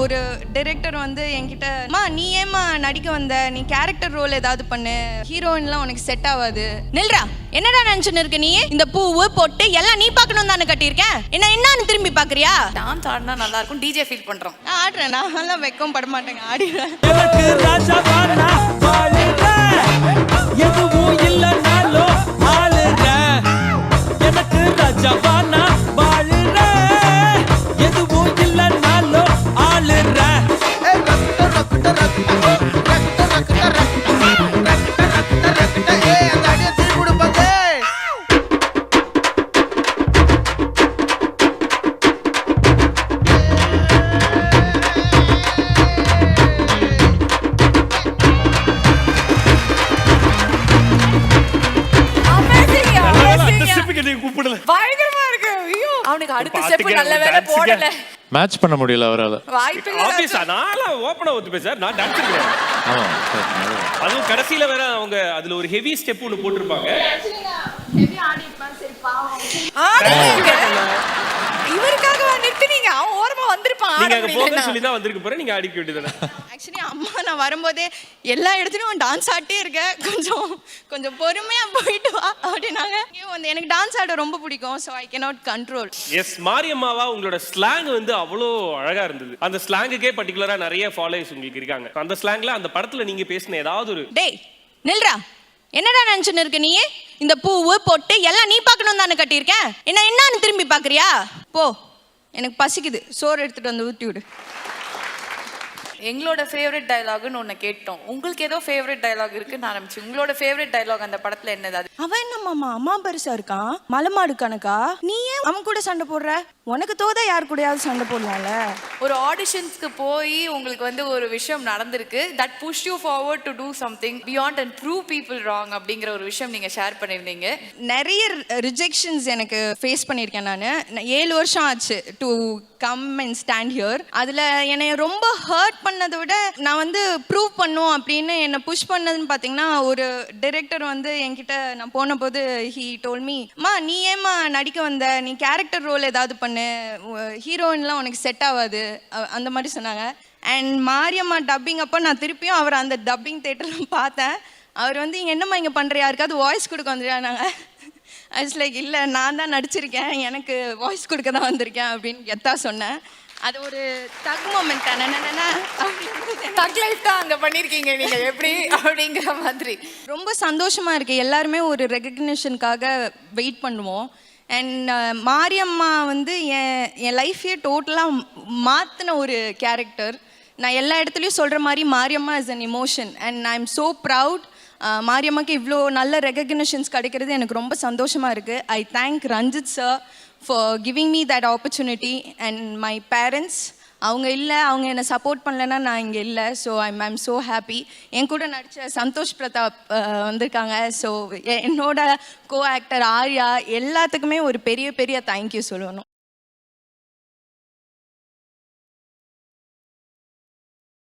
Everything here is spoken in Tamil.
ஒரு டைரக்டர் வந்து என்கிட்ட மா நீ ஏமா நடிக்க வந்த, நீ கேரக்டர் ரோல் ஏதாவது பண்ணு, ஹீரோயின்லாம் உனக்கு செட் ஆகாது. நில்றா, என்னடா நினைச்சுன்னு இருக்க நீ? இந்த பூவு பொட்டு எல்லாம் நீ பார்க்கணும் தானே கட்டியிருக்கேன், என்னன்னு திரும்பி பாக்குறியா? டான்ஸ் ஆடினா நல்லா இருக்கும், டிஜே ஃபீல் பண்றோம். நான் ஆடுறேன், நான் எல்லாம் வெக்கம் பட மாட்டேங்க, ஆடிடுறேன். பயங்கரமா இருக்கு. ஐயோ, அவனுக்கு அடுத்த ஸ்டெப் நல்ல வேளை போடல. மேட்ச் பண்ண முடியல அவரால. வாய்ப்பு இல்ல. ஆபீஸா நாளா ஓபனா ஒத்துப்பே சார், நான் டான்ஸ் கிடையாது. ஆமா. அதுவும் கடைசில வேற அவங்க அதுல ஒரு ஹெவி ஸ்டெப் ஒன்னு போட்டுருப்பாங்க. ஹெவி ஆடிப்பா, சரி பாவம். இவருக்காக நிறுத்தினீங்க, அவன் ஓரமா வந்திருப்பான். நீங்க அங்க போக சொல்லி தான் வந்திருக்க போறேன், நீங்க ஆடிக்க வேண்டியதானே. ஆக்சுவலி அம்மா நான் வரும்போதே எல்லா இடத்துலயும் டான்ஸ் ஆட்டே இருக்க, கொஞ்சம் பொறுமையா போயிட்டு வா அப்படின்னாங்க. வந்து எனக்கு டான்ஸ் ஆட ரொம்ப பிடிக்கும், so I cannot control. Yes, மாரியம்மாவா உங்களோட ஸ்லாங் வந்து அவ்வளோ அழகா இருந்தது. அந்த ஸ்லாங்குக்கே பர்டிகுலரா நிறைய ஃபாலோவர்ஸ் உங்களுக்கு இருக்காங்க. அந்த ஸ்லாங்ல அந்த படத்துல நீங்க பேசின ஏதாவது ஒரு டேய் நில்றா, என்னடா நினைச்சுன்னு இருக்க நீ? இந்த பூவு பொட்டு எல்லாம் நீ பார்க்கணும் தானே கட்டியிருக்கேன், என்னன்னு திரும்பி பாக்குறியா? போ, எனக்கு பசிக்குது, சோறு எடுத்துட்டு வந்து ஊட்டி விடு. எங்களோட ஃபேவரட் டயலாக்னு ஒன்று கேட்டோம். உங்களுக்கு ஏதோ ஃபேவரட் டயலாக் இருக்குன்னு ஆரம்பிச்சு, உங்களோட ஃபேவரட் டயலாக் அந்த படத்துல என்னது? அவன் என்ன மாமா அம்மா பெருசா இருக்கான், மலைமாடு கணக்கா, நீ ஏன் அவன் கூட சண்டை போடுற? உனக்கு தோதா யார் கூடயாவது சண்டை போடலாம்ல. ஒரு ஆடிஷன்ஸ்க்கு போய் உங்களுக்கு வந்து ஒரு விஷயம் நடந்திருக்கு, that push you forward to do something beyond and prove people wrong அப்படிங்கிற ஒரு விஷயம் நீங்க ஷேர் பண்ணியிருந்தீங்க. நிறைய ரிஜெக்ஷன்ஸ் எனக்கு ஃபேஸ் பண்ணியிருக்கேன். நான் 7 வருஷம் ஆச்சு to come and stand here. அதில் என்னை ரொம்ப ஹர்ட் பண்ணதை விட நான் வந்து ப்ரூவ் பண்ணும் அப்படின்னு என்னை புஷ் பண்ணதுன்னு பார்த்தீங்கன்னா, ஒரு டைரக்டர் வந்து என்கிட்ட நான் போன போது ஹீ டோல் மீ, மா நீ ஏமா நடிக்க வந்த, நீ கேரக்டர் ரோல் ஏதாவது பண்ணு, ஹீரோயின்லாம் உனக்கு செட் ஆகாது, அந்த மாதிரி சொன்னாங்க. அண்ட் மாரியம்மா டப்பிங் அப்போ நான் திருப்பியும் அவர் அந்த டப்பிங் தேட்டரில் பார்த்தேன். அவர் வந்து என்னம்மா இங்கே பண்ணுற, யாருக்காவது வாய்ஸ் கொடுக்க வந்துடுறாங்க. ஐஸ் லைக் இல்லை, நான் தான் நடிச்சிருக்கேன், எனக்கு வாய்ஸ் கொடுக்க தான் வந்திருக்கேன் அப்படின்னு கெத்தா சொன்னேன். அது ஒரு தக் மொமெண்ட். தக் லைஃப் தான் அங்கே பண்ணியிருக்கீங்க நீங்கள் எப்படி அப்படிங்கிற மாதிரி. ரொம்ப சந்தோஷமாக இருக்குது. எல்லாருமே ஒரு ரெகக்னிஷனுக்காக வெயிட் பண்ணுவோம். அண்ட் மாரியம்மா வந்து என் லைஃபையே டோட்டலாக மாற்றின ஒரு கேரக்டர். நான் எல்லா இடத்துலையும் சொல்கிற மாதிரி Mariyamma is an emotion and I am so proud. மாரியம்மாக்கு இவ்வளோ நல்ல ரெகக்னிஷன்ஸ் கிடைக்கிறது எனக்கு ரொம்ப சந்தோஷமாக இருக்குது. I thank Ranjith sir for giving me that opportunity and my parents. அவங்க என்னை சப்போர்ட் பண்ணலைன்னா நான் இங்கே இல்லை. So I'm so happy. என் கூட நடித்த சந்தோஷ் பிரதாப் வந்திருக்காங்க. ஸோ என்னோட கோ ஆக்டர் ஆர்யா எல்லாத்துக்குமே ஒரு பெரிய பெரிய தேங்க்யூ சொல்லணும்.